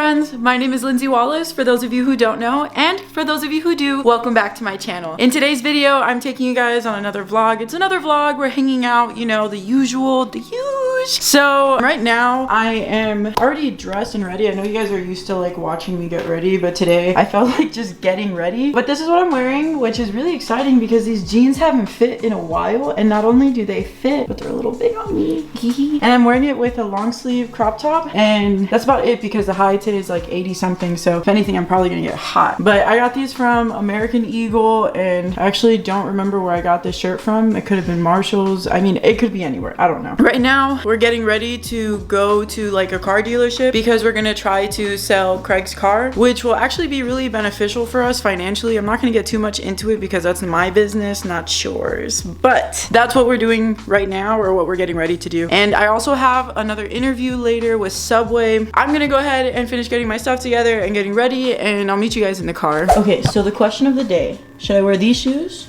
friends, my name is Lindsay Wallace, for those of you who don't know, and for those of you who do, welcome back to my channel. In today's video, I'm taking you guys on another vlog. It's another vlog, we're hanging out, you know, the usual. So right now, I am already dressed and ready. I know you guys are used to like watching me get ready, but today I felt like just getting ready. But this is what I'm wearing, which is really exciting because these jeans haven't fit in a while, and not only do they fit, but they're a little big on me. And I'm wearing it with a long sleeve crop top, and that's about it because the high today is like 80 something, so if anything I'm probably gonna get hot. But I got these from American Eagle, and I actually don't remember where I got this shirt from. It could have been Marshall's. I mean, it could be anywhere, I don't know. Right now we're getting ready to go to like a car dealership because we're gonna try to sell Craig's car, which will actually be really beneficial for us financially. I'm not gonna get too much into it because that's my business, not yours, but that's what we're doing right now, or what we're getting ready to do. And I also have another interview later with Subway. I'm gonna go ahead and finish getting my stuff together and getting ready, and I'll meet you guys in the car. Okay, so the question of the day, should I wear these shoes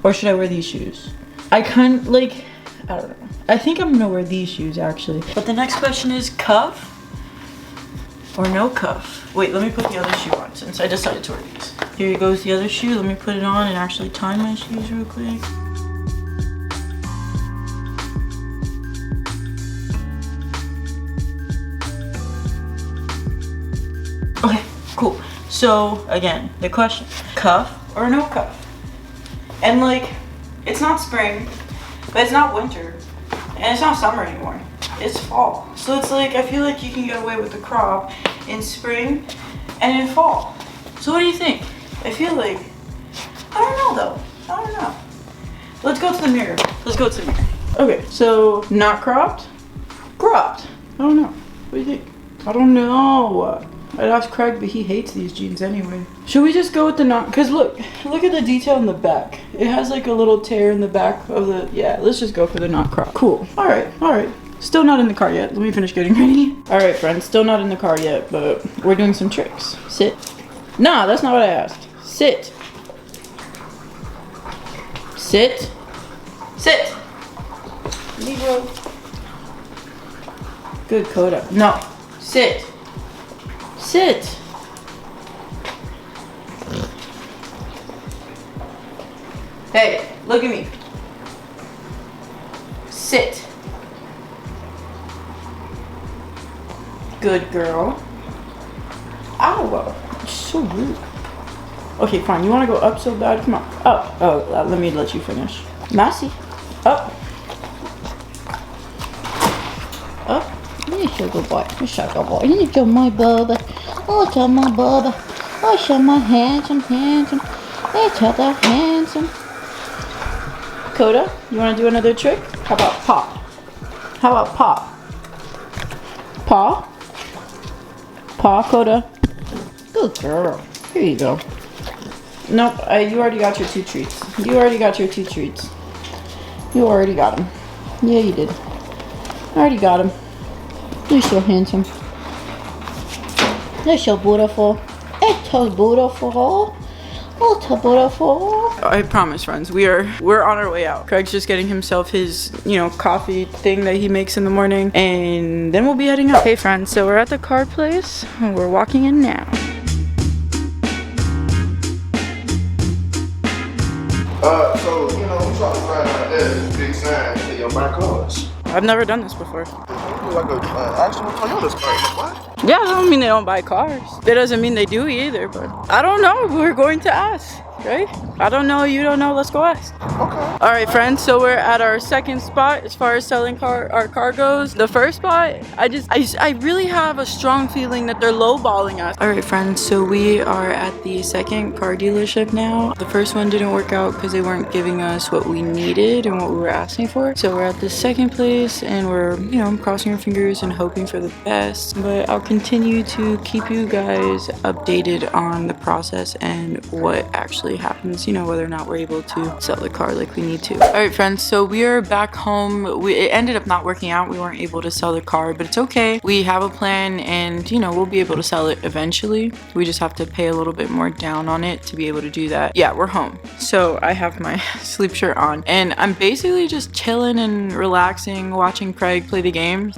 or should I wear these shoes? I kind of like, I don't know. I think I'm gonna wear these shoes actually. But the next question is cuff or no cuff? Wait, let me put the other shoe on since I decided to wear these. Here goes the other shoe. Let me put it on and actually tie my shoes real quick. Okay, cool. So again, the question, cuff or no cuff? And like, it's not spring, but it's not winter, and it's not summer anymore. It's fall. So it's like, I feel like you can get away with the crop in spring and in fall. So what do you think? I feel like, I don't know though. I don't know. Let's go to the mirror. Let's go to the mirror. Okay, so not cropped, cropped. I don't know. What do you think? I don't know. I'd ask Craig, but he hates these jeans anyway. Should we just go with the not? Cause look at the detail in the back. It has like a little tear in the back of the, yeah, let's just go for the not crop. Cool, all right. Still not in the car yet. Let me finish getting ready. All right, friends, still not in the car yet, but we're doing some tricks. Sit. Nah, that's not what I asked. Sit. Sit. Sit. Negro. Good, Coda. No, sit. Sit. Hey, look at me. Sit. Good girl. Ow, so rude. Okay, fine. You want to go up so bad? Come on. Up. Oh, let me let you finish. Massey. Up. Up. You sugar boy. You sugar boy. You need my bubba. Oh, tell my bubba. Oh, show my handsome. It's other handsome. Coda, you want to do another trick? How about pop? How about pop? Paw? Paw, Coda. Good girl. Here you go. Nope, you already got your two treats. You already got your two treats. You already got them. Yeah, you did. Already got them. You're so handsome. You're so beautiful. It's so beautiful. Oh, so beautiful. I promise, friends, we're on our way out. Craig's just getting himself his, coffee thing that he makes in the morning, and then we'll be heading out. Hey, friends, so we're at the car place, and we're walking in now. So, we try to find out this big sign to your buy cars. I've never done this before. Like an actual Toyota car, what? Yeah, I don't mean they don't buy cars. That doesn't mean they do either, but I don't know. We're going to ask, right? I don't know, you don't know, let's go ask. Okay. All right, friends, so we're at our second spot as far as selling our car goes. The first spot, I really have a strong feeling that they're lowballing us. All right, friends, so we are at the second car dealership now. The first one didn't work out because they weren't giving us what we needed and what we were asking for. So we're at the second place, and we're, crossing our fingers and hoping for the best. But I'll continue to keep you guys updated on the process and what actually happens, whether or not we're able to sell the car like we need to. All right, friends, so we are back home. It ended up not working out. We weren't able to sell the car, but it's okay. We have a plan, and we'll be able to sell it eventually. We just have to pay a little bit more down on it to be able to do that. Yeah, we're home. So I have my sleep shirt on, and I'm basically just chilling and relaxing, watching Craig play the game.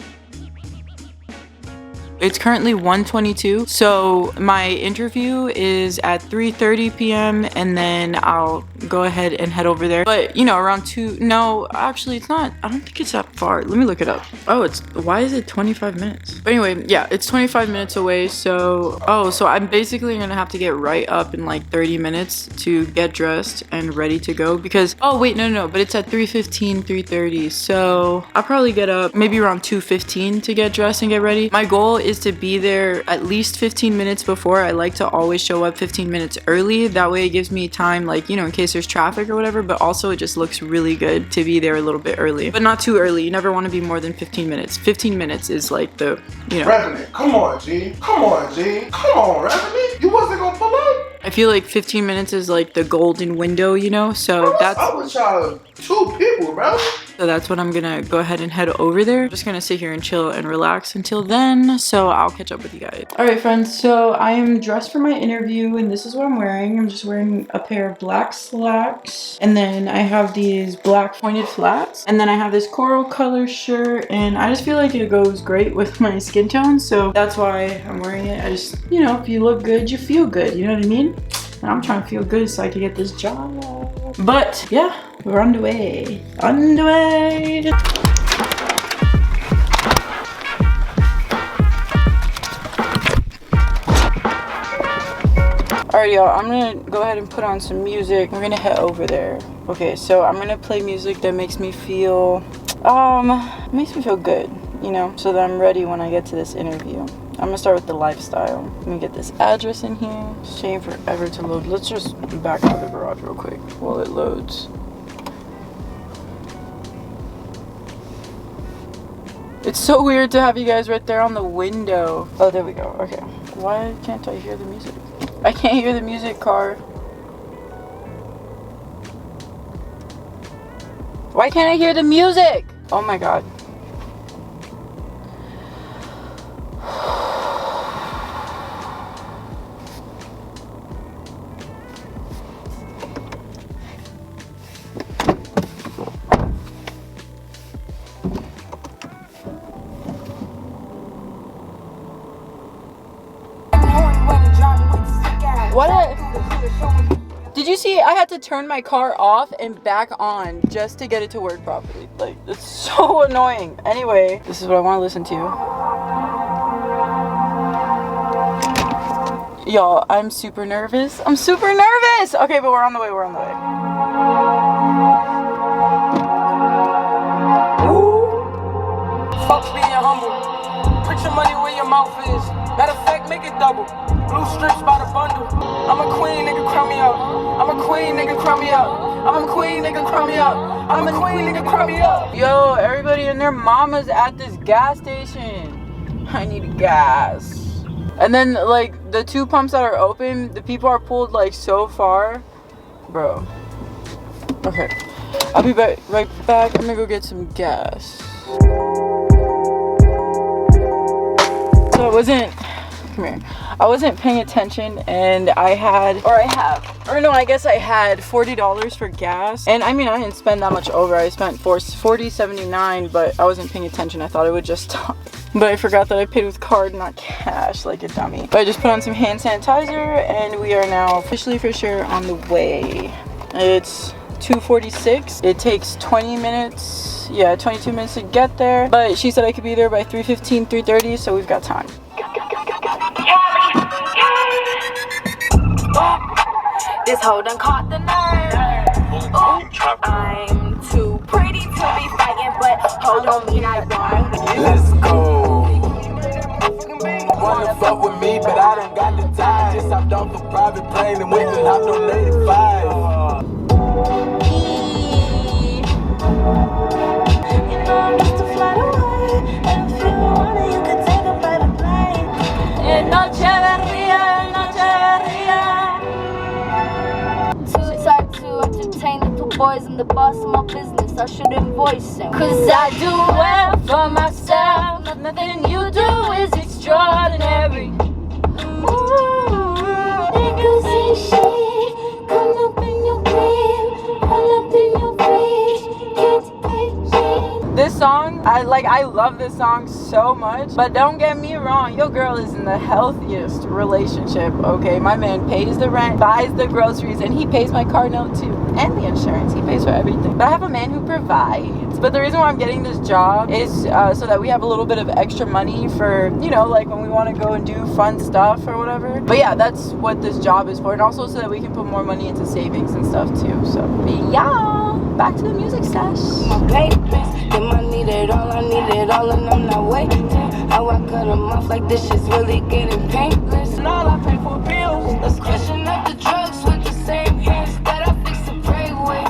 It's currently 1:22, so my interview is at 3:30 p.m. and then I'll go ahead and head over there. But you know, around 2, no, actually it's not, I don't think it's that far. Let me look it up. Oh, why is it 25 minutes? But anyway, yeah, it's 25 minutes away, so, so I'm basically gonna have to get right up in like 30 minutes to get dressed and ready to go because, oh wait, no, but it's at 3:15, 3:30, so I'll probably get up maybe around 2:15 to get dressed and get ready. My goal is to be there at least 15 minutes before. I like to always show up 15 minutes early. That way it gives me time, like, you know, in case there's traffic or whatever, but also it just looks really good to be there a little bit early, but not too early. You never want to be more than 15 minutes. 15 minutes is like the, you know. Revenant, come on, G. Come on, G. Come on, Revenant. You wasn't gonna pull up? I feel like 15 minutes is like the golden window, you know, so that's... I was y'all 2 people, bro. So that's what I'm gonna go ahead and head over there. I'm just gonna sit here and chill and relax until then, so I'll catch up with you guys. All right, friends, so I am dressed for my interview, and this is what I'm wearing. I'm just wearing a pair of black slacks, and then I have these black pointed flats, and then I have this coral color shirt, and I just feel like it goes great with my skin tone, so that's why I'm wearing it. I just, you know, if you look good, you feel good, you know what I mean? And I'm trying to feel good so I can get this job. But yeah, we're on the way. On the way. Alright, y'all, I'm gonna go ahead and put on some music. We're gonna head over there. Okay, so I'm gonna play music that makes me feel good, you know, so that I'm ready when I get to this interview. I'm gonna start with the lifestyle. Let me get this address in here. It's taking forever to load. Let's just back out of the garage real quick while it loads. It's so weird to have you guys right there on the window. Oh, there we go. Okay. Why can't I hear the music? I can't hear the music, car. Why can't I hear the music? Oh my god. Did you see I had to turn my car off and back on just to get it to work properly? Like, it's so annoying. Anyway, this is what I want to listen to. Y'all, I'm super nervous. I'm super nervous! Okay, but we're on the way, we're on the way. Ooh. Fuck being humble. Put your money where your mouth is. Matter of fact, make it double. Blue strips by the bundle. I'm a queen, nigga, crown me out. I'm a queen, nigga, crown me out. I'm a queen, nigga, crown me out. I'm a queen, nigga, crown me out. Yo, everybody and their mamas at this gas station. I need gas. And then, like, the 2 pumps that are open, the people are pulled, like, so far. Bro. Okay. I'll be right back. I'm gonna go get some gas. So it wasn't... Come here. I wasn't paying attention and I had $40 for gas. And I mean, I didn't spend that much over. I spent $40.79, but I wasn't paying attention. I thought it would just stop. But I forgot that I paid with card, not cash, like a dummy. But I just put on some hand sanitizer and we are now officially for sure on the way. It's 2:46. It takes 20 minutes. Yeah, 22 minutes to get there. But she said I could be there by 3:15, 3:30, so we've got time. This hoe done caught the nerve. Ooh, I'm too pretty to be fighting, but hold on me, I won't. Let's go. Wanna fuck with me, but I don't got the time. Just hopped off a private plane and went and hopped on 85. You know I'm used to fly away, and if you want it, you can take a private plane. En noche berría, Decide to entertain the 2 boys and the boss of my business. I should invoice him, 'cause I do well for myself. Nothing you do is extraordinary. Niggas ain't shit. Come up in your crib, pull up in your fridge. Can't take shit. This song, I I love this song so much, but don't get me wrong, your girl is in the healthiest relationship, okay? My man pays the rent, buys the groceries, and he pays my car note too, and the insurance. He pays for everything. But I have a man who provides. But the reason why I'm getting this job is so that we have a little bit of extra money for, you know, like when we want to go and do fun stuff or whatever. But yeah, that's what this job is for, and also so that we can put more money into savings and stuff too. So yeah, back to the music stash. My papers, them I need it all, and I'm not waiting. How I cut them off like this shit's really getting painless. And all I pay for bills, let's question up the drugs with the same hands that I fix to pray with.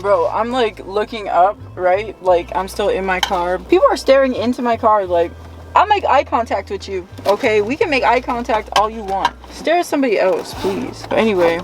Bro, I'm like looking up, right? Like I'm still in my car. People are staring into my car like, I'll make eye contact with you, okay? We can make eye contact all you want. Stare at somebody else, please. But anyway,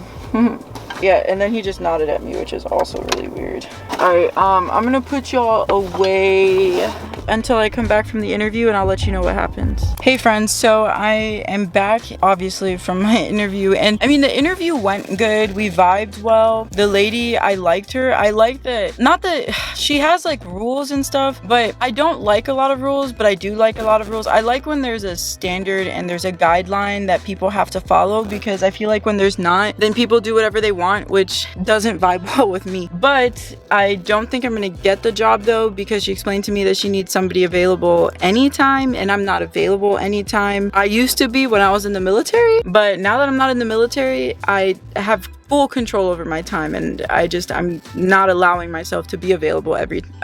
yeah, and then he just nodded at me, which is also really weird. All right, I'm gonna put y'all away until I come back from the interview, and I'll let you know what happens. Hey friends, so I am back obviously from my interview, and I mean the interview went good. We vibed well. The lady, I liked her. I liked that, not that she has like rules and stuff, but I don't like a lot of rules, but I do like a lot of rules. I like when there's a standard and there's a guideline that people have to follow, because I feel like when there's not, then people do whatever they want, which doesn't vibe well with me. But I don't think I'm gonna get the job though, because she explained to me that she needs somebody available anytime, and I'm not available anytime. I used to be when I was in the military, but now that I'm not in the military, I have full control over my time, and I'm not allowing myself to be available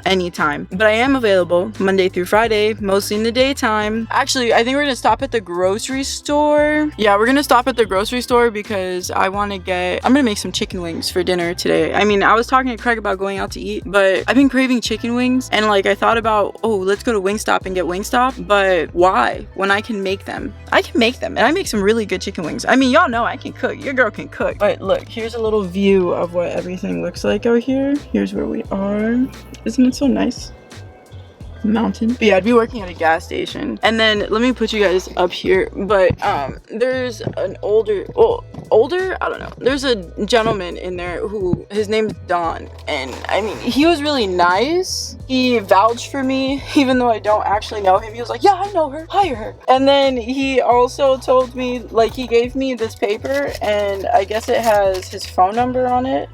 anytime. But I am available Monday through Friday, mostly in the daytime. Actually, I think we're gonna stop at the grocery store. Yeah, we're gonna stop at the grocery store because I'm gonna make some chicken wings for dinner today. I mean, I was talking to Craig about going out to eat, but I've been craving chicken wings, and like I thought about, oh, let's go to Wingstop and get Wingstop, but why? When I can make them. I can make them, and I make some really good chicken wings. I mean, y'all know I can cook. Your girl can cook. But look, here's a little view of what everything looks like out here. Here's where we are. Isn't it so nice? Mountain. But yeah, I'd be working at a gas station, and then let me put you guys up here. But there's an older, I don't know, there's a gentleman in there who, his name's Don, and I mean, he was really nice. He vouched for me even though I don't actually know him. He was like, yeah, I know her, hire her. And then he also told me, like, he gave me this paper, and I guess it has his phone number on it.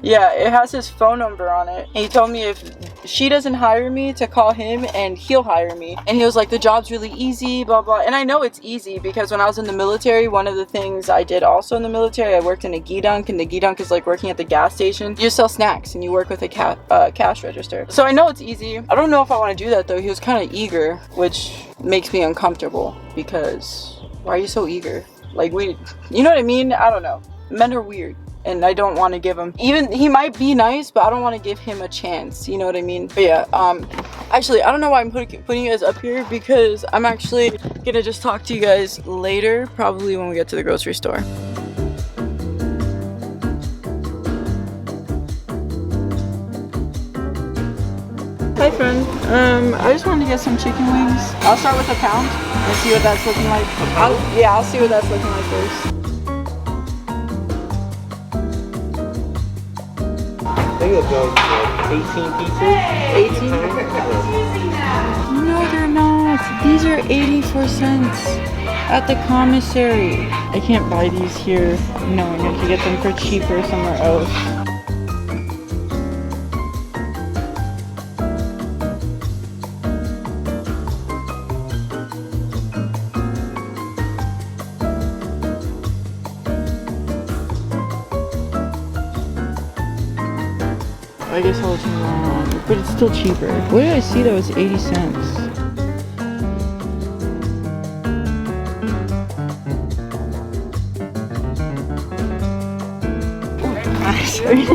Yeah, it has his phone number on it. And he told me if she doesn't hire me, to call him and he'll hire me. And he was like, the job's really easy, blah, blah. And I know it's easy because when I was in the military, one of the things I did also in the military, I worked in a gidunk, and the gidunk is like working at the gas station. You just sell snacks and you work with a cash register. So I know it's easy. I don't know if I want to do that though. He was kind of eager, which makes me uncomfortable because why are you so eager? Like, you know what I mean? I don't know. Men are weird. And I don't want to give him, even he might be nice, but I don't want to give him a chance, you know what I mean? But yeah, actually, I don't know why I'm putting you guys up here, because I'm actually gonna just talk to you guys later, probably when we get to the grocery store. Hi friend, I just wanted to get some chicken wings. I'll start with a pound and see what that's looking like. I'll see what that's looking like first. I think it's like 18 pieces. 18? No, they're not. These are 84 cents at the commissary. I can't buy these here knowing I could get them for cheaper somewhere else. I guess I was wrong, but it's still cheaper. What did I see that was 80 cents? Sorry.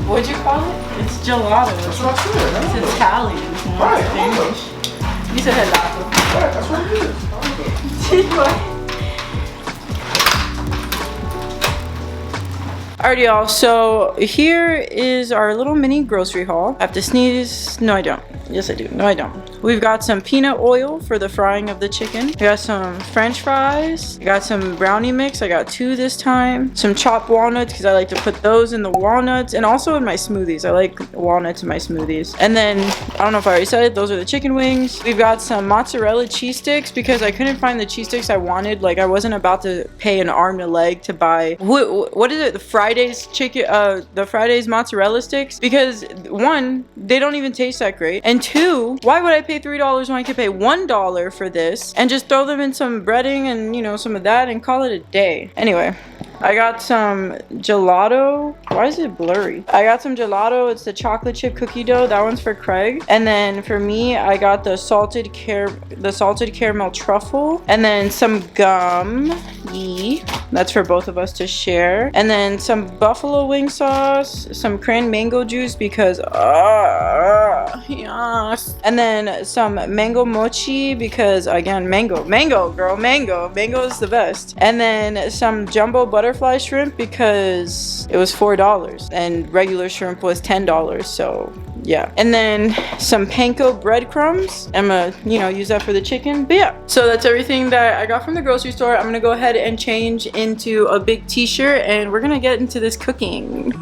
What'd you call it? It's gelato. That's what I said, man. It's Italian. Right, Spanish. You said gelato. Right, that's what it is. Alrighty, y'all. So here is our little mini grocery haul. I have to sneeze. No, I don't. Yes, I do. No, I don't. We've got some peanut oil for the frying of the chicken. We got some French fries. I got some brownie mix. I got 2 this time. Some chopped walnuts because I like to put those in the walnuts and also in my smoothies. I like walnuts in my smoothies. And then, I don't know if I already said it, those are the chicken wings. We've got some mozzarella cheese sticks because I couldn't find the cheese sticks I wanted. Like, I wasn't about to pay an arm and a leg to buy, what is it? The Fridays chicken, the Fridays mozzarella sticks. Because 1, they don't even taste that great. And 2, why would I pay $3 when I could pay $1 for this and just throw them in some breading and, you know, some of that and call it a day. Anyway, I got some gelato. Why is it blurry? I got some gelato. It's the chocolate chip cookie dough. That one's for Craig. And then for me, I got the salted caramel truffle. And then some gum. That's for both of us to share. And then some buffalo wing sauce, some cran mango juice because yes. And then some mango mochi because again, mango is the best. And then some jumbo butterfly shrimp because it was $4 and regular shrimp was $10. So yeah. And then some panko breadcrumbs. I'm gonna, you know, use that for the chicken. But yeah, so that's everything that I got from the grocery store. I'm gonna go ahead and change into a big t-shirt and we're gonna get into this cooking.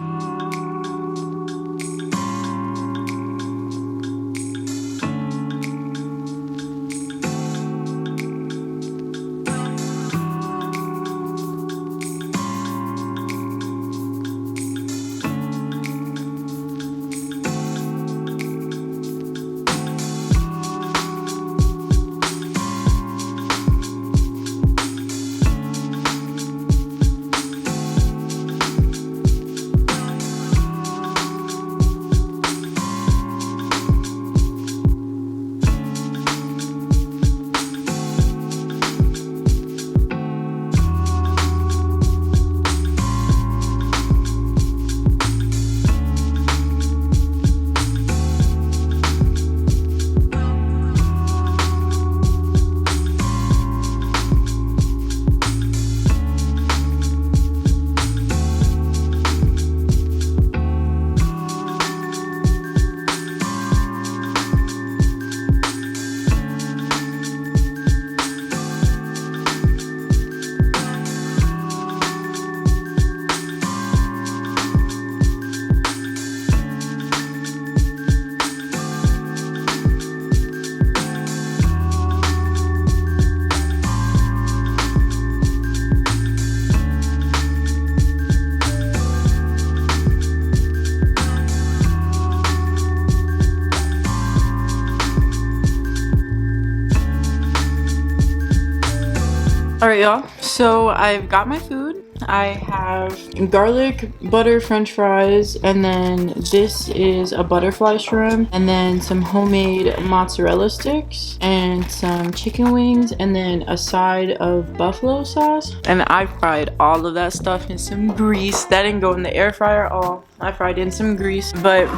Alright, y'all, so I've got my food. I have garlic butter french fries, and then this is a butterfly shrimp, and then some homemade mozzarella sticks, and some chicken wings, and then a side of buffalo sauce. And I fried all of that stuff in some grease. That didn't go in the air fryer at all. I fried in some grease, but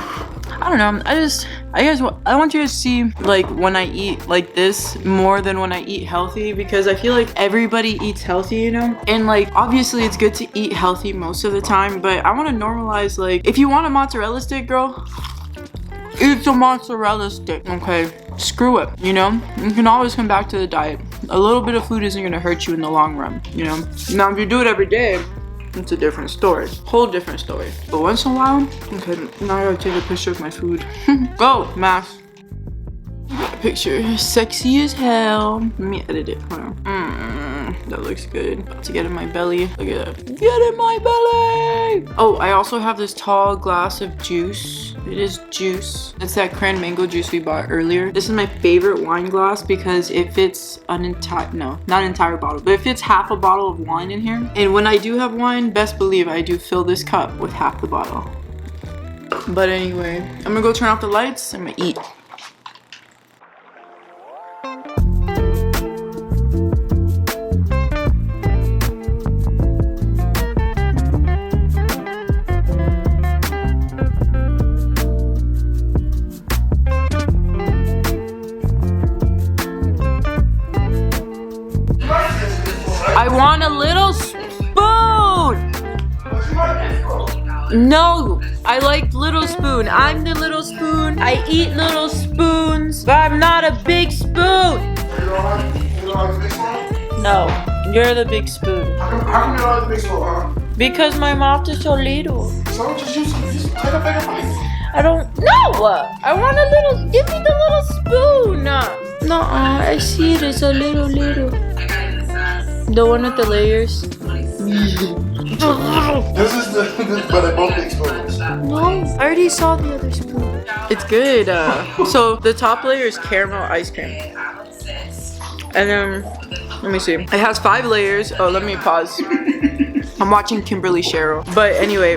I don't know. I want you to see like when I eat like this more than when I eat healthy, because I feel like everybody eats healthy, you know? And like obviously it's good to eat healthy most of the time, but I want to normalize, like, if you want a mozzarella stick, girl, eat a mozzarella stick, okay? Screw it, you know? You can always come back to the diet. A little bit of food isn't gonna hurt you in the long run, you know? Now if you do it every day, it's a different story. Whole different story. But once in a while, okay, now I gotta take a picture of my food. Go, Max. Got a picture. Sexy as hell. Let me edit it. Hold on. That looks good. About to get in my belly. Look at that. Get in my belly! Oh, I also have this tall glass of juice. It is juice. It's that cran mango juice we bought earlier. This is my favorite wine glass because it fits an entire, no, not an entire bottle, but it fits half a bottle of wine in here. And when I do have wine, best believe I do fill this cup with half the bottle. But anyway, I'm gonna go turn off the lights. I'm gonna eat. No, I like little spoon. I'm the little spoon. I eat little spoons, but I'm not a big spoon. You don't like the big spoon? No, you're the big spoon. How come you don't like the big spoon, huh? Because my mouth is so little. So just take a bigger bite. I don't know. I want a little. Give me the little spoon. No, I see it. It's a little. The one with the layers. This is but they're both big spoons. No, I already saw the other spoon. It's good. So the top layer is caramel ice cream. And then, let me see. It has 5 layers. Oh, let me pause. I'm watching Kimberly Cheryl. But anyway,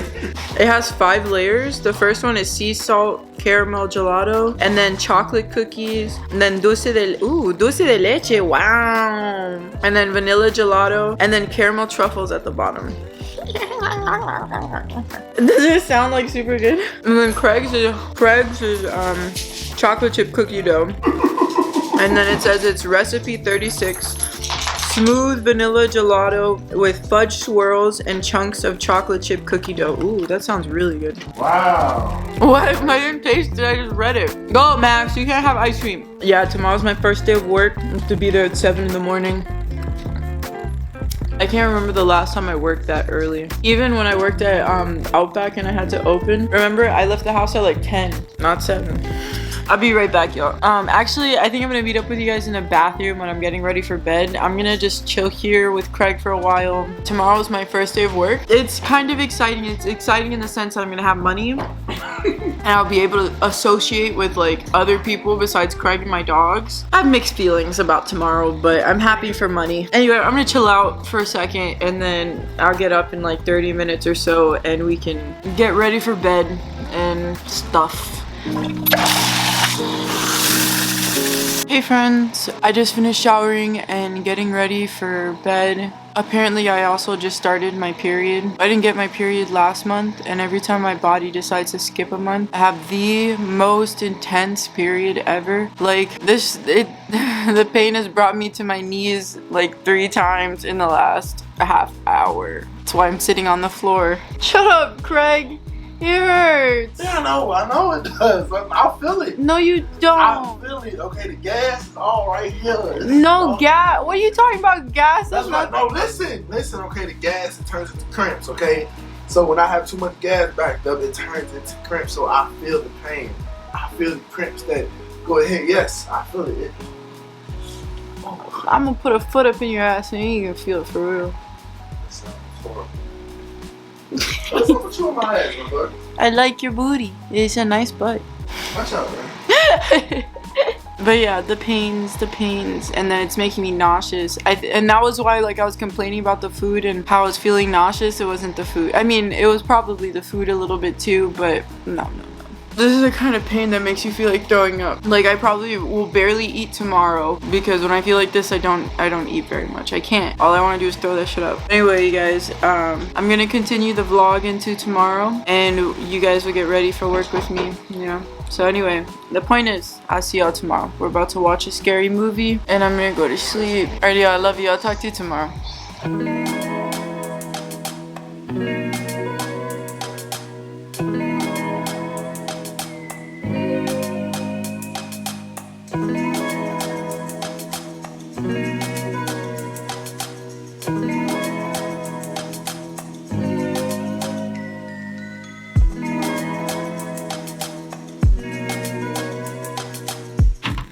it has 5 layers. The first one is sea salt caramel gelato, and then chocolate cookies, and then dulce de leche. Wow. And then vanilla gelato, and then caramel truffles at the bottom. Does it sound like super good? And then Craig's is chocolate chip cookie dough. And then it says it's recipe 36. Smooth vanilla gelato with fudge swirls and chunks of chocolate chip cookie dough. Ooh, that sounds really good. Wow. What? I didn't taste it, I just read it. Go, Max, you can't have ice cream. Yeah, tomorrow's my first day of work. I have to be there at 7 in the morning. I can't remember the last time I worked that early. Even when I worked at Outback and I had to open. Remember, I left the house at like 10, not 7. I'll be right back, y'all. Actually, I think I'm gonna meet up with you guys in a bathroom when I'm getting ready for bed. I'm gonna just chill here with Craig for a while. Tomorrow's my first day of work. It's kind of exciting. It's exciting in the sense that I'm gonna have money and I'll be able to associate with like other people besides Craig and my dogs. I have mixed feelings about tomorrow, but I'm happy for money. Anyway, I'm gonna chill out for a second and then I'll get up in like 30 minutes or so and we can get ready for bed and stuff. Hey friends, I just finished showering and getting ready for bed. Apparently I also just started my period. I didn't get my period last month, and every time my body decides to skip a month, I have the most intense period ever. Like the pain has brought me to my knees like 3 times in the last half hour. That's why I'm sitting on the floor. Shut up, Craig. It hurts. Yeah, I know it does. I feel it. No, you don't. I feel it. Okay, the gas is all right here. No gas. What are you talking about? Gas? That's not. No, listen. Okay, the gas, it turns into cramps. Okay, so when I have too much gas backed up, it turns into cramps. So I feel the pain. I feel the cramps that go ahead. Yes, I feel it. Oh. I'm gonna put a foot up in your ass and you ain't gonna feel it for real. What's up with you on my ass, my butt? I like your booty. It's a nice butt. Watch out, man. But yeah, the pains, and then it's making me nauseous. And that was why like I was complaining about the food and how I was feeling nauseous. It wasn't the food. I mean, it was probably the food a little bit too, but no. This is the kind of pain that makes you feel like throwing up. Like I probably will barely eat tomorrow because when I feel like this, I don't eat very much. I can't. All I want to do is throw that shit up. Anyway, you guys, I'm gonna continue the vlog into tomorrow, and you guys will get ready for work with me. You know. So anyway, the point is, I'll see y'all tomorrow. We're about to watch a scary movie, and I'm gonna go to sleep. Alright, y'all. I love you. I'll talk to you tomorrow.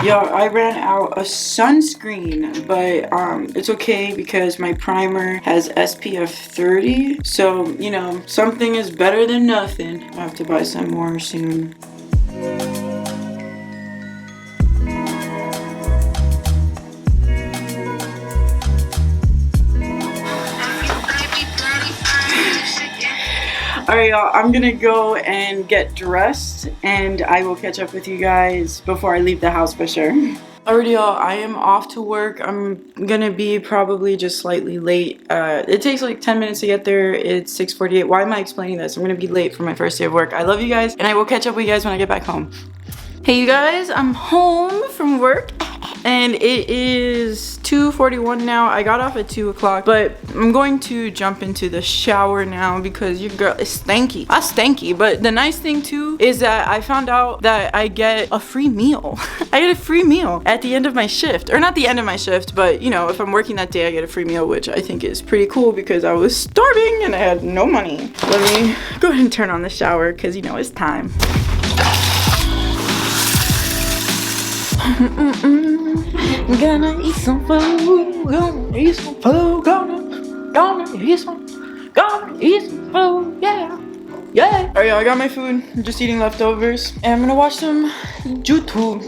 Yo, I ran out of sunscreen, but it's okay because my primer has SPF 30. So, you know, something is better than nothing. I'll have to buy some more soon. Alright, y'all, I'm gonna go and get dressed, and I will catch up with you guys before I leave the house for sure. Alrighty, y'all, I am off to work. I'm gonna be probably just slightly late. It takes like 10 minutes to get there. It's 6:48. Why am I explaining this? I'm gonna be late for my first day of work. I love you guys, and I will catch up with you guys when I get back home. Hey, you guys, I'm home from work. and it is 2:41 now. I got off at 2 o'clock, but I'm going to jump into the shower now because your girl is stanky. Not stanky, but the nice thing too is that I found out that I get a free meal. I get a free meal at the end of my shift, or not the end of my shift, but you know, if I'm working that day, I get a free meal, which I think is pretty cool because I was starving and I had no money. Let me go ahead and turn on the shower because you know it's time. Gonna eat some food, gonna eat some food, gonna eat some food, yeah. Yeah. Alright, I got my food. I'm just eating leftovers. And I'm gonna watch some YouTube.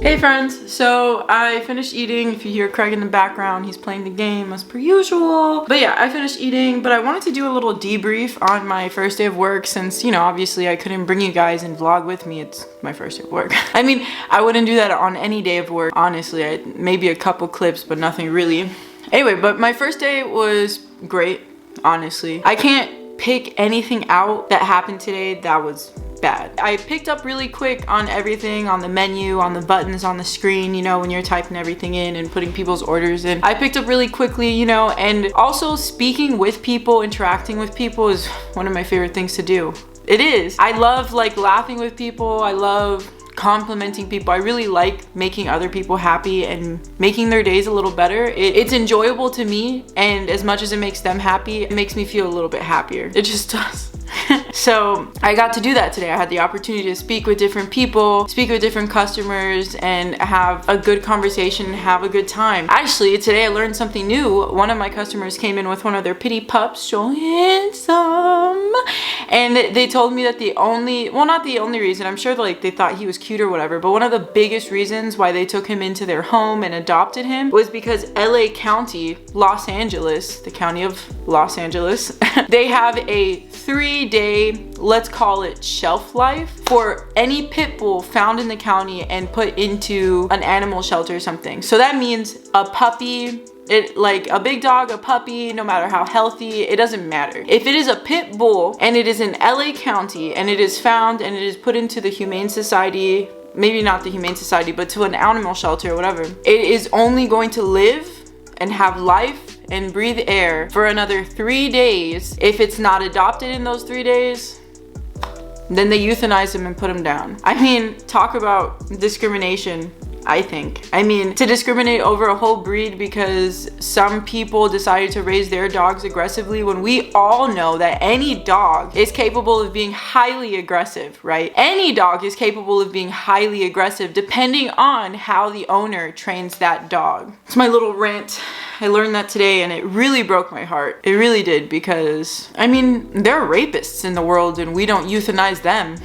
Hey friends, so I finished eating. If you hear Craig in the background, he's playing the game as per usual. But yeah, I finished eating, but I wanted to do a little debrief on my first day of work since, you know, obviously I couldn't bring you guys and vlog with me. It's my first day of work. I mean, I wouldn't do that on any day of work, honestly. Maybe a couple clips, but nothing really. Anyway, but my first day was great, honestly. I can't pick anything out that happened today that was bad. I picked up really quick on everything, on the menu, on the buttons on the screen, you know, when you're typing everything in and putting people's orders in. I picked up really quickly, you know, and also speaking with people, interacting with people is one of my favorite things to do. It is. I love like laughing with people. I love complimenting people. I really like making other people happy and making their days a little better. It's enjoyable to me, and as much as it makes them happy, it makes me feel a little bit happier. It just does. So I got to do that today. I had the opportunity to speak with different people, speak with different customers, and have a good conversation and have a good time. Actually, today I learned something new. One of my customers came in with one of their pity pups, so handsome, and they told me that the only, well, not the only reason, I'm sure like they thought he was cute or whatever, but one of the biggest reasons why they took him into their home and adopted him was because LA County, Los Angeles, the county of Los Angeles, they have a 3-day, let's call it shelf life for any pit bull found in the county and put into an animal shelter or something. So that means a puppy, like a big dog, a puppy, no matter how healthy, it doesn't matter. If it is a pit bull and it is in LA County and it is found and it is put into the Humane Society, maybe not the Humane Society, but to an animal shelter or whatever, it is only going to live and have life and breathe air for another 3 days. If it's not adopted in those 3 days, then they euthanize him and put him down. I mean, talk about discrimination, I think. I mean, to discriminate over a whole breed because some people decided to raise their dogs aggressively when we all know that any dog is capable of being highly aggressive, right? Any dog is capable of being highly aggressive depending on how the owner trains that dog. It's my little rant. I learned that today and it really broke my heart. It really did, because I mean, there are rapists in the world and we don't euthanize them.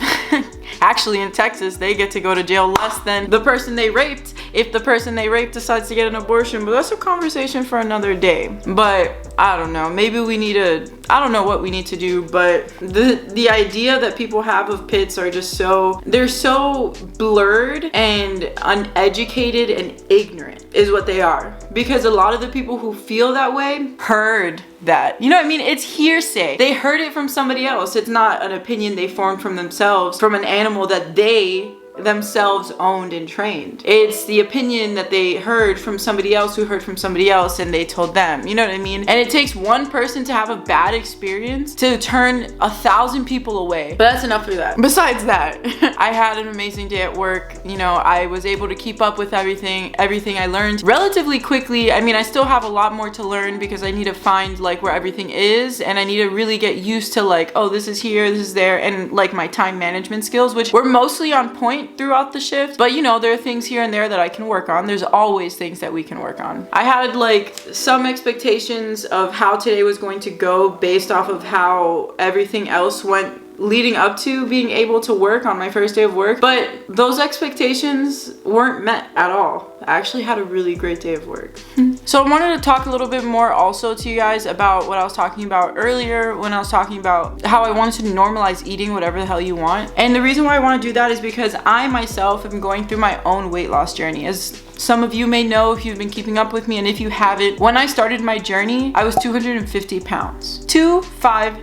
Actually, in Texas, they get to go to jail less than the person they raped if the person they raped decides to get an abortion, but that's a conversation for another day. But I don't know, maybe we need to, I don't know what we need to do, but the idea that people have of pits are just so, they're so blurred and uneducated and ignorant is what they are. Because a lot of the people who feel that way heard that. You know what I mean? It's hearsay. They heard it from somebody else. It's not an opinion they formed from themselves, from an animal that they themselves owned and trained. It's the opinion that they heard from somebody else who heard from somebody else and they told them. You know what I mean? And it takes one person to have a bad experience to turn 1,000 people away. But that's enough of that. Besides that, I had an amazing day at work. You know, I was able to keep up with everything I learned relatively quickly. I mean, I still have a lot more to learn because I need to find like where everything is, and I need to really get used to like, oh, this is here, this is there, and like my time management skills, which were mostly on point throughout the shift. But you know, there are things here and there that I can work on. There's always things that we can work on. I had like some expectations of how today was going to go based off of how everything else went leading up to being able to work on my first day of work, but those expectations weren't met at all. I actually had a really great day of work. So I wanted to talk a little bit more also to you guys about what I was talking about earlier when I was talking about how I wanted to normalize eating whatever the hell you want. And the reason why I want to do that is because I myself am going through my own weight loss journey. As Some of you may know if you've been keeping up with me, and if you haven't, when I started my journey, I was 250 pounds. 250.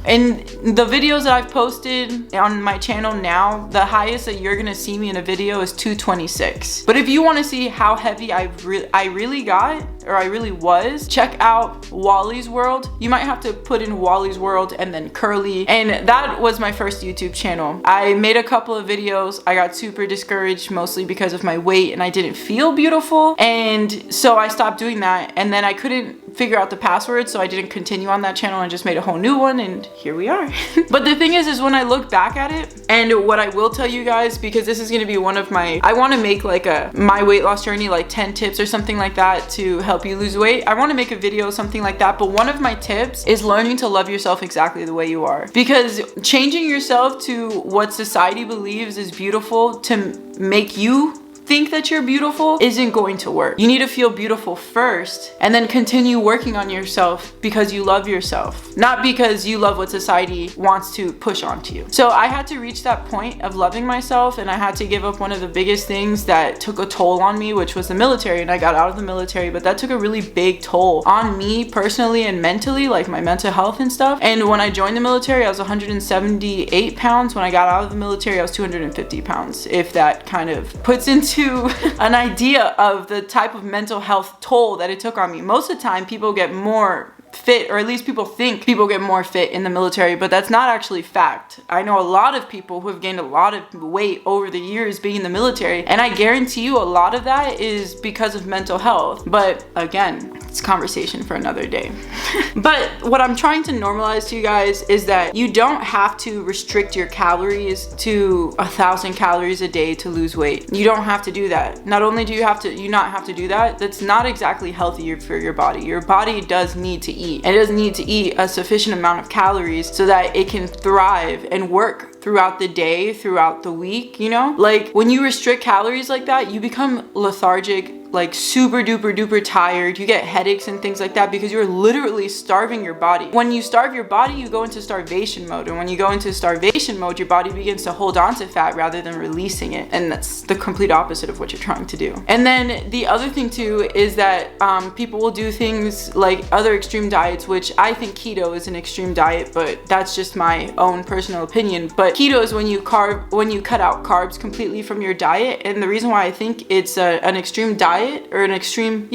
And the videos that I've posted on my channel now, the highest that you're gonna see me in a video is 226. But if you wanna see how heavy I really got, or I really was, check out Wally's World. You might have to put in Wally's World and then Curly. And that was my first YouTube channel. I made a couple of videos. I got super discouraged, mostly because of my weight, and I didn't feel beautiful. And so I stopped doing that. And then I couldn't figure out the password, so I didn't continue on that channel and just made a whole new one, and here we are. But the thing is when I look back at it, and what I will tell you guys, because this is gonna be one of my, I wanna make like my weight loss journey, like 10 tips or something like that to help you lose weight. I wanna make a video, something like that, but one of my tips is learning to love yourself exactly the way you are. Because changing yourself to what society believes is beautiful to make you think that you're beautiful isn't going to work. You need to feel beautiful first and then continue working on yourself because you love yourself, not because you love what society wants to push onto you. So I had to reach that point of loving myself, and I had to give up one of the biggest things that took a toll on me, which was the military. And I got out of the military, but that took a really big toll on me personally and mentally, like my mental health and stuff. And when I joined the military, I was 178 pounds. When I got out of the military, I was 250 pounds, if that kind of puts into an idea of the type of mental health toll that it took on me. Most of the time people get more fit, or at least people think people get more fit in the military, but that's not actually fact. I know a lot of people who have gained a lot of weight over the years being in the military, and I guarantee you a lot of that is because of mental health. But again, it's conversation for another day. But what I'm trying to normalize to you guys is that you don't have to restrict your calories to 1,000 calories a day to lose weight. You don't have to do that. Not only do you not have to do that, that's not exactly healthy for your body. Your body does need to eat. It does need to eat a sufficient amount of calories so that it can thrive and work throughout the day, throughout the week, you know? Like when you restrict calories like that, you become lethargic, like super duper duper tired. You get headaches and things like that because you're literally starving your body. When you starve your body, you go into starvation mode. And when you go into starvation mode, your body begins to hold on to fat rather than releasing it. And that's the complete opposite of what you're trying to do. And then the other thing too is that people will do things like other extreme diets, which I think keto is an extreme diet, but that's just my own personal opinion. But keto is when you cut out carbs completely from your diet. And the reason why I think it's an extreme diet, or an extreme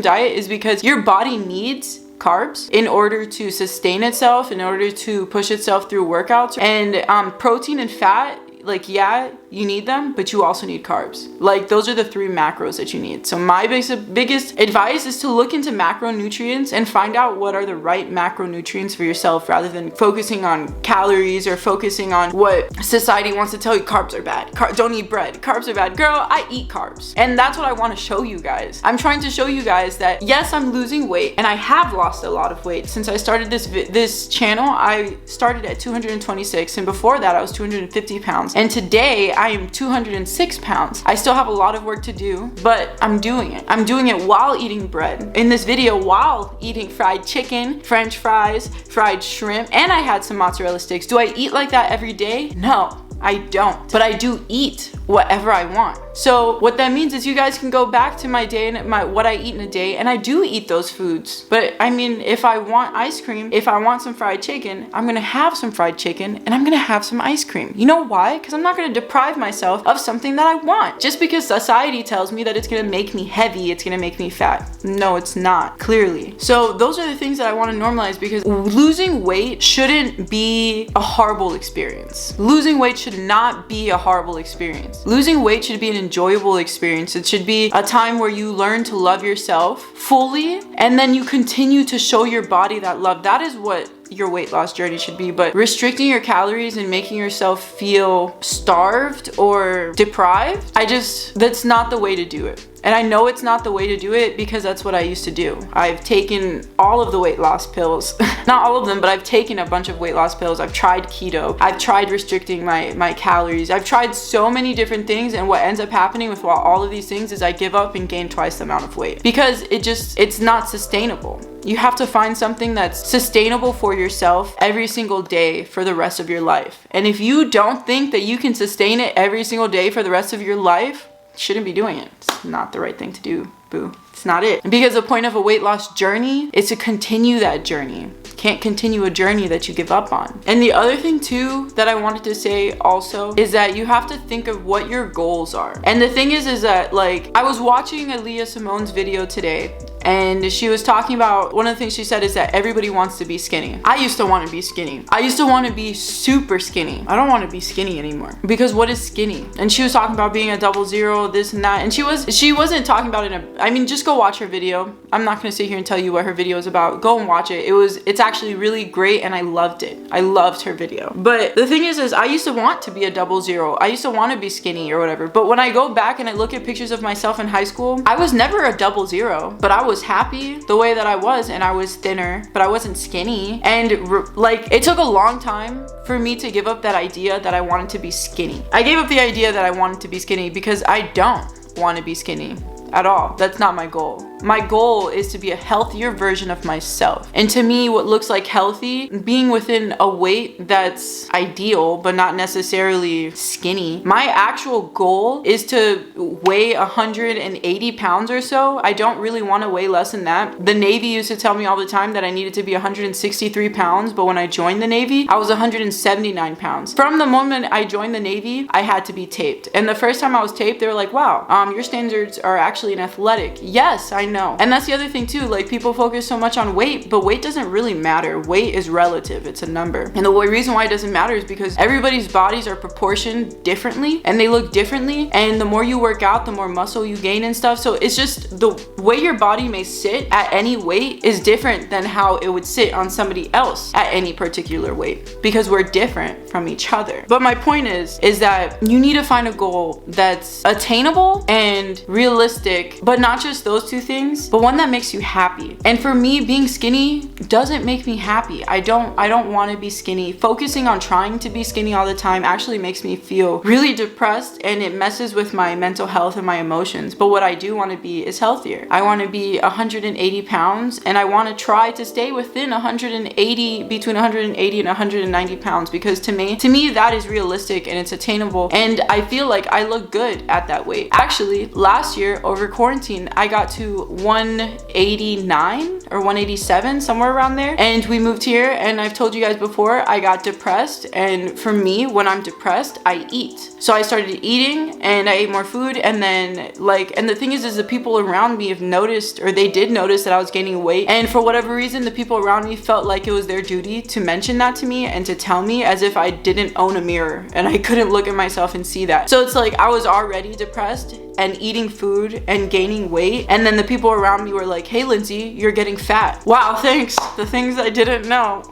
diet, is because your body needs carbs in order to sustain itself, in order to push itself through workouts. And protein and fat, like, yeah, you need them, but you also need carbs. Like, those are the 3 macros that you need. So my biggest advice is to look into macronutrients and find out what are the right macronutrients for yourself, rather than focusing on calories or focusing on what society wants to tell you. Carbs are bad. Don't eat bread. Carbs are bad. Girl, I eat carbs. And that's what I want to show you guys. I'm trying to show you guys that yes, I'm losing weight, and I have lost a lot of weight since I started this channel. I started at 226, and before that I was 250 pounds. And today I am 206 pounds. I still have a lot of work to do, but I'm doing it. I'm doing it while eating bread. In this video, while eating fried chicken, French fries, fried shrimp, and I had some mozzarella sticks. Do I eat like that every day? No. I don't, but I do eat whatever I want. So what that means is you guys can go back to my day and what I eat in a day, and I do eat those foods. But I mean, if I want ice cream, if I want some fried chicken, I'm gonna have some fried chicken and I'm gonna have some ice cream. You know why? Because I'm not gonna deprive myself of something that I want. Just because society tells me that it's gonna make me heavy, it's gonna make me fat. No, it's not, clearly. So those are the things that I wanna normalize, because losing weight shouldn't be a horrible experience. Losing weight should not be a horrible experience. Losing weight should be an enjoyable experience. It should be a time where you learn to love yourself fully, and then you continue to show your body that love. That is what your weight loss journey should be. But restricting your calories and making yourself feel starved or deprived, that's not the way to do it. And I know it's not the way to do it because that's what I used to do. I've taken all of the weight loss pills. Not all of them, but I've taken a bunch of weight loss pills. I've tried keto. I've tried restricting my calories. I've tried so many different things, and what ends up happening with all of these things is I give up and gain twice the amount of weight, because it's not sustainable. You have to find something that's sustainable for yourself every single day for the rest of your life. And if you don't think that you can sustain it every single day for the rest of your life, shouldn't be doing it. It's not the right thing to do, boo. It's not it. Because the point of a weight loss journey is to continue that journey. Can't continue a journey that you give up on. And the other thing too that I wanted to say also is that you have to think of what your goals are. And the thing is that, like, I was watching Aaliyah Simone's video today, and she was talking about, one of the things she said is that everybody wants to be skinny. I used to want to be skinny. I used to want to be super skinny. I don't want to be skinny anymore, because what is skinny? And she was talking about being a 00, this and that. And she wasn't talking about it I mean, just go watch her video. I'm not going to sit here and tell you what her video is about. Go and watch it. It's actually really great, and I loved it. I loved her video. But the thing is I used to want to be a 00. I used to want to be skinny or whatever. But when I go back and I look at pictures of myself in high school, I was never a 00, but I was happy the way that I was, and I was thinner, but I wasn't skinny. And like, it took a long time for me to give up that idea that I wanted to be skinny. I gave up the idea that I wanted to be skinny because I don't want to be skinny at all. That's not my goal. My goal is to be a healthier version of myself. And to me, what looks like healthy, being within a weight that's ideal, but not necessarily skinny. My actual goal is to weigh 180 pounds or so. I don't really want to weigh less than that. The Navy used to tell me all the time that I needed to be 163 pounds, but when I joined the Navy, I was 179 pounds. From the moment I joined the Navy, I had to be taped. And the first time I was taped, they were like, wow, your standards are actually an athletic. Yes, I know. And that's the other thing too, like, people focus so much on weight, but weight doesn't really matter. Weight is relative. It's a number. And the reason why it doesn't matter is because everybody's bodies are proportioned differently, and they look differently. And the more you work out, the more muscle you gain and stuff. So it's just the way your body may sit at any weight is different than how it would sit on somebody else at any particular weight, because we're different from each other. But my point is that you need to find a goal that's attainable and realistic, but not just those two things, but one that makes you happy. And for me, being skinny doesn't make me happy. I don't want to be skinny. Focusing on trying to be skinny all the time actually makes me feel really depressed, and it messes with my mental health and my emotions. But what I do want to be is healthier. I want to be 180 pounds, and I want to try to stay within 180, between 180 and 190 pounds, because to me that is realistic and it's attainable, and I feel like I look good at that weight. Actually, last year over quarantine, I got to 189 or 187, somewhere around there. And we moved here, and I've told you guys before, I got depressed. And for me, when I'm depressed, I eat. So I started eating, and I ate more food. And then, like, and the thing is the people around me have noticed, or they did notice, that I was gaining weight. And for whatever reason, the people around me felt like it was their duty to mention that to me and to tell me, as if I didn't own a mirror and I couldn't look at myself and see that. So it's like I was already depressed and eating food and gaining weight, and then the people around me were like, hey Lindsay, you're getting fat. Wow, thanks. The things I didn't know.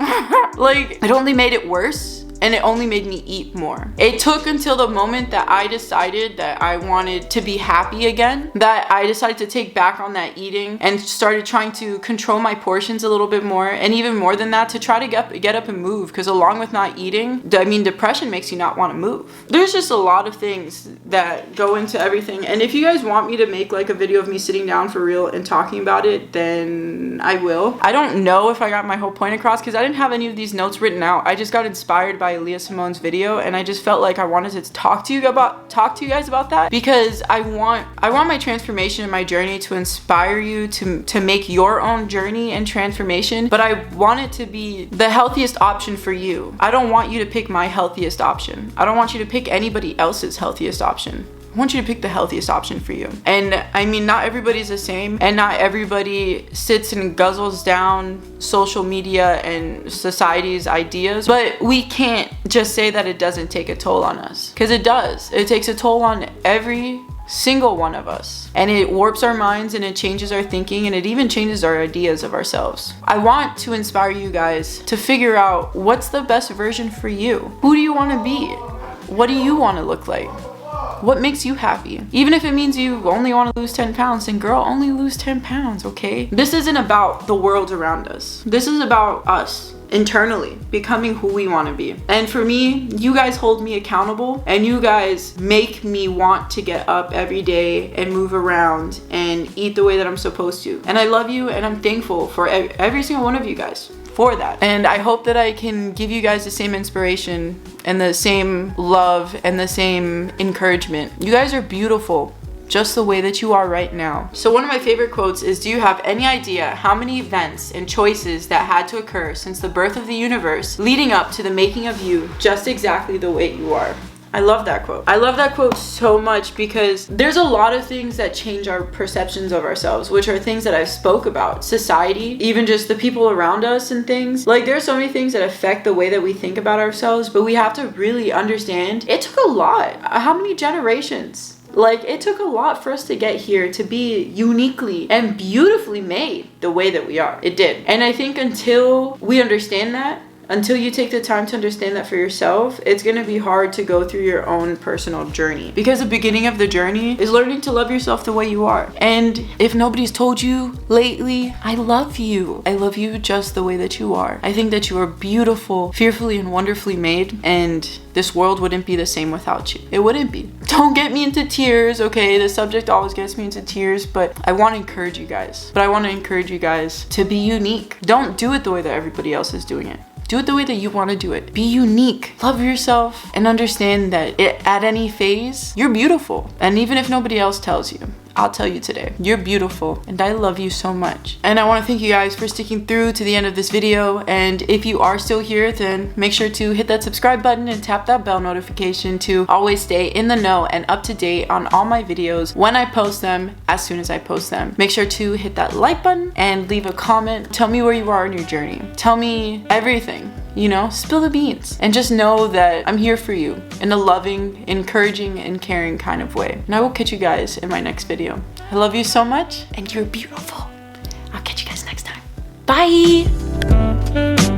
Like, it only made it worse, and it only made me eat more. It took until the moment that I decided that I wanted to be happy again, that I decided to take back on that eating and started trying to control my portions a little bit more, and even more than that, to try to get up and move, because along with not eating, I mean, depression makes you not want to move. There's just a lot of things that go into everything, and if you guys want me to make like a video of me sitting down for real and talking about it, then I will. I don't know if I got my whole point across, because I didn't have any of these notes written out. I just got inspired by Aaliyah Simone's video, and I just felt like I wanted to talk to you guys about that, because I want my transformation and my journey to inspire you to make your own journey and transformation, but I want it to be the healthiest option for you. I don't want you to pick my healthiest option. I don't want you to pick anybody else's healthiest option. I want you to pick the healthiest option for you. And I mean, not everybody's the same, and not everybody sits and guzzles down social media and society's ideas, but we can't just say that it doesn't take a toll on us, because it does. It takes a toll on every single one of us, and it warps our minds, and it changes our thinking, and it even changes our ideas of ourselves. I want to inspire you guys to figure out what's the best version for you. Who do you want to be? What do you want to look like? What makes you happy? Even if it means you only want to lose 10 pounds, then girl, only lose 10 pounds, okay? This isn't about the world around us. This is about us internally becoming who we want to be. And for me, you guys hold me accountable, and you guys make me want to get up every day and move around and eat the way that I'm supposed to. And I love you, and I'm thankful for every single one of you guys for that. And I hope that I can give you guys the same inspiration and the same love and the same encouragement. You guys are beautiful. just the way that you are right now. So one of my favorite quotes is, do you have any idea how many events and choices that had to occur since the birth of the universe leading up to the making of you just exactly the way you are? I love that quote. I love that quote so much because there's a lot of things that change our perceptions of ourselves, which are things that I've spoke about. Society, even just the people around us and things. Like, there's so many things that affect the way that we think about ourselves, but we have to really understand it took a lot. How many generations? Like, it took a lot for us to get here to be uniquely and beautifully made the way that we are. It did. And I think until we understand that, until you take the time to understand that for yourself, it's gonna be hard to go through your own personal journey. Because the beginning of the journey is learning to love yourself the way you are. And if nobody's told you lately, I love you. I love you just the way that you are. I think that you are beautiful, fearfully and wonderfully made, and this world wouldn't be the same without you. It wouldn't be. Don't get me into tears, okay? The subject always gets me into tears, but I want to encourage you guys. But I want to encourage you guys to be unique. Don't do it the way that everybody else is doing it. Do it the way that you want to do it. Be unique. Love yourself and understand that at any phase, you're beautiful. And even if nobody else tells you, I'll tell you today, you're beautiful and I love you so much. And I want to thank you guys for sticking through to the end of this video. And if you are still here, then make sure to hit that subscribe button and tap that bell notification to always stay in the know and up to date on all my videos when I post them, as soon as I post them. Make sure to hit that like button and leave a comment. Tell me where you are in your journey. Tell me everything. You know, spill the beans and just know that I'm here for you in a loving, encouraging, and caring kind of way. And I will catch you guys in my next video. I love you so much and you're beautiful. I'll catch you guys next time. Bye.